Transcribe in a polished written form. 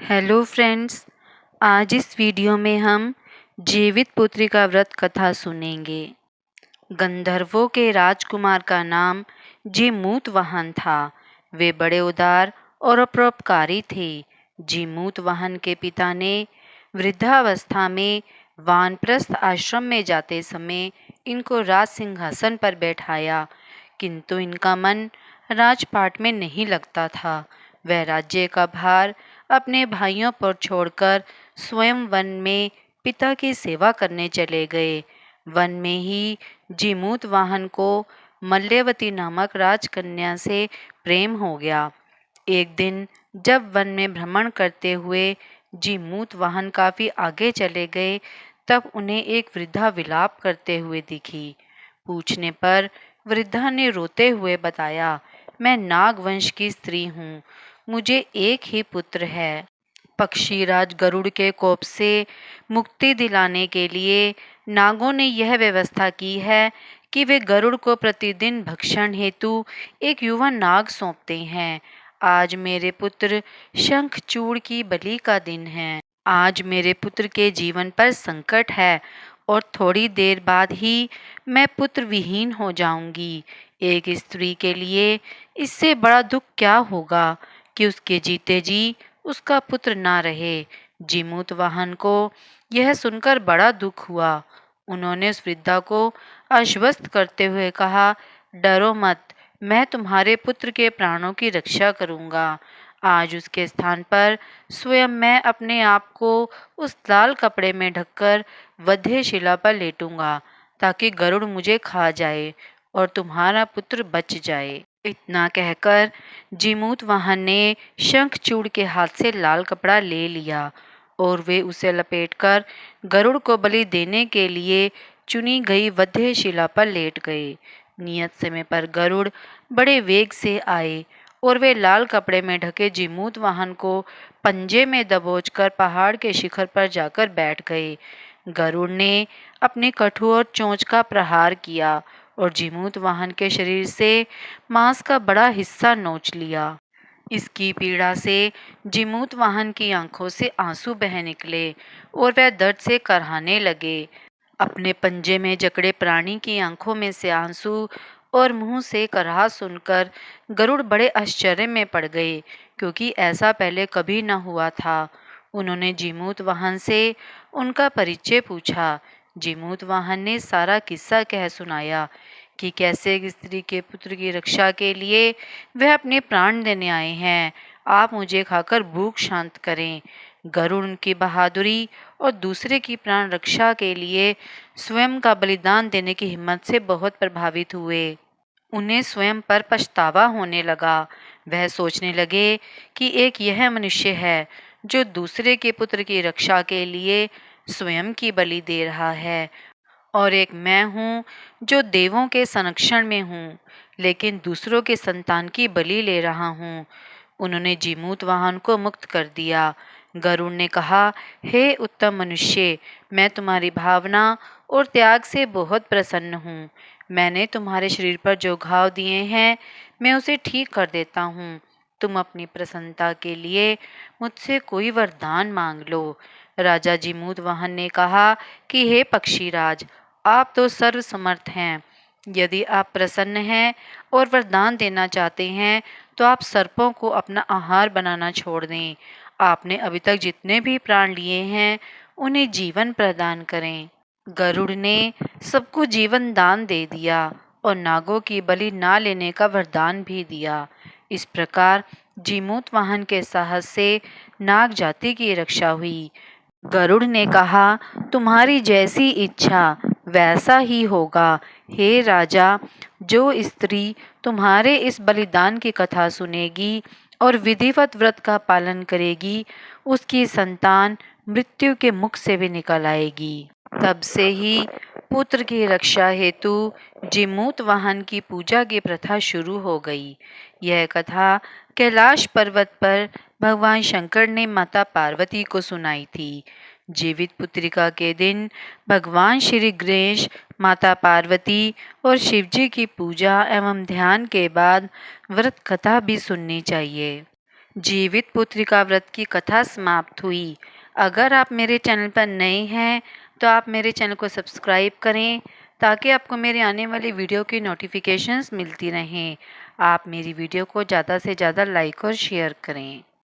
Hello friends, आज इस video में हम जीवित पुत्री का व्रत कथा सुनेंगे। गंधर्वों के राजकुमार का नाम जीमूतवाहन था। वे बड़े उदार और परोपकारी थे। जीमूतवाहन के पिता ने वृद्धावस्था में वानप्रस्थ आश्रम में जाते समय इनको राज सिंहासन पर बैठाया, किंतु इनका मन राजपाट में नहीं लगता था। वह राज्य का भार अपने भाइयों पर छोड़कर स्वयं वन में पिता की सेवा करने चले गए। वन में ही जीमूतवाहन को मल्यवती नामक राजकन्या से प्रेम हो गया। एक दिन जब वन में भ्रमण करते हुए जीमूतवाहन काफी आगे चले गए, तब उन्हें एक वृद्धा विलाप करते हुए दिखी। पूछने पर वृद्धा ने रोते हुए बताया, मैं नागवंश की स्त्री हूँ, मुझे एक ही पुत्र है। पक्षीराज गरुड़ के कोप से मुक्ति दिलाने के लिए नागों ने यह व्यवस्था की है कि वे गरुड़ को प्रतिदिन भक्षण हेतु एक युवा नाग सौंपते हैं। आज मेरे पुत्र शंखचूड़ की बलि का दिन है। आज मेरे पुत्र के जीवन पर संकट है और थोड़ी देर बाद ही मैं पुत्र विहीन हो जाऊंगी। एक स्त्री के लिए इससे बड़ा दुख क्या होगा कि उसके जीते जी उसका पुत्र ना रहे। जीमूतवाहन को यह सुनकर बड़ा दुख हुआ। उन्होंने उस वृद्धा को आश्वस्त करते हुए कहा, डरो मत, मैं तुम्हारे पुत्र के प्राणों की रक्षा करूंगा। आज उसके स्थान पर स्वयं मैं अपने आप को उस लाल कपड़े में ढककर वध्य शिला पर लेटूंगा, ताकि गरुड़ मुझे खा जाए और तुम्हारा पुत्र बच जाए। इतना कहकर जीमूतवाहन ने शंखचूड़ के हाथ से लाल कपड़ा ले लिया और वे उसे लपेटकर गरुड़ को बलि देने के लिए चुनी गई वध्य शिला पर लेट गए। नियत समय पर गरुड़ बड़े वेग से आए और वे लाल कपड़े में ढके जीमूतवाहन को पंजे में दबोचकर पहाड़ के शिखर पर जाकर बैठ गए। गरुड़ ने अपनी कठोर चोंच का प्रहार किया और जीमूतवाहन के शरीर से मांस का बड़ा हिस्सा नोच लिया। इसकी पीड़ा से जीमूतवाहन की आंखों से आंसू बह निकले और वह दर्द से करहाने लगे। अपने पंजे में जकड़े प्राणी की आंखों में से आंसू और मुंह से कराह सुनकर गरुड़ बड़े आश्चर्य में पड़ गए, क्योंकि ऐसा पहले कभी न हुआ था। उन्होंने जीमूतवाहन से उनका परिचय पूछा। जीमूतवाहन ने सारा किस्सा कह सुनाया कि कैसे एक स्त्री के पुत्र की रक्षा के लिए वह अपने प्राण देने आए हैं। आप मुझे खाकर भूख शांत करें। गरुड़ उनकी बहादुरी और दूसरे की प्राण रक्षा के लिए स्वयं का बलिदान देने की हिम्मत से बहुत प्रभावित हुए। उन्हें स्वयं पर पछतावा होने लगा। वह सोचने लगे कि एक यह मनुष्य है जो दूसरे के पुत्र की रक्षा के लिए स्वयं की बलि दे रहा है, और एक मैं हूँ जो देवों के संरक्षण में हूँ, लेकिन दूसरों के संतान की बलि ले रहा हूँ। उन्होंने जीमूतवाहन को मुक्त कर दिया। गरुड़ ने कहा, हे उत्तम मनुष्य, मैं तुम्हारी भावना और त्याग से बहुत प्रसन्न हूँ। मैंने तुम्हारे शरीर पर जो घाव दिए हैं, मैं उसे ठीक कर देता हूँ। तुम अपनी प्रसन्नता के लिए मुझसे कोई वरदान मांग लो। राजा जीमूतवाहन ने कहा कि हे पक्षीराज, आप तो सर्वसमर्थ हैं। यदि आप प्रसन्न हैं और वरदान देना चाहते हैं, तो आप सर्पों को अपना आहार बनाना छोड़ दें। आपने अभी तक जितने भी प्राण लिए हैं, उन्हें जीवन प्रदान करें। गरुड़ ने सबको जीवन दान दे दिया और नागों की बलि ना लेने का वरदान भी दिया। इस प्रकार जीमूतवाहन के साहस से नाग जाति की रक्षा हुई। गरुड़ ने कहा, तुम्हारी जैसी इच्छा वैसा ही होगा। हे राजा, जो स्त्री तुम्हारे इस बलिदान की कथा सुनेगी और विधिवत व्रत का पालन करेगी, उसकी संतान मृत्यु के मुख से भी निकल आएगी। तब से ही पुत्र की रक्षा हेतु जीमूतवाहन की पूजा की प्रथा शुरू हो गई। यह कथा कैलाश पर्वत पर भगवान शंकर ने माता पार्वती को सुनाई थी। जीवित पुत्रिका के दिन भगवान श्री गणेश, माता पार्वती और शिवजी की पूजा एवं ध्यान के बाद व्रत कथा भी सुननी चाहिए। जीवित पुत्रिका व्रत की कथा समाप्त हुई। अगर आप मेरे चैनल पर नए हैं तो आप मेरे चैनल को सब्सक्राइब करें ताकि आपको मेरे आने वाली वीडियो की नोटिफिकेशंस मिलती रहें। आप मेरी वीडियो को ज़्यादा से ज़्यादा लाइक और शेयर करें।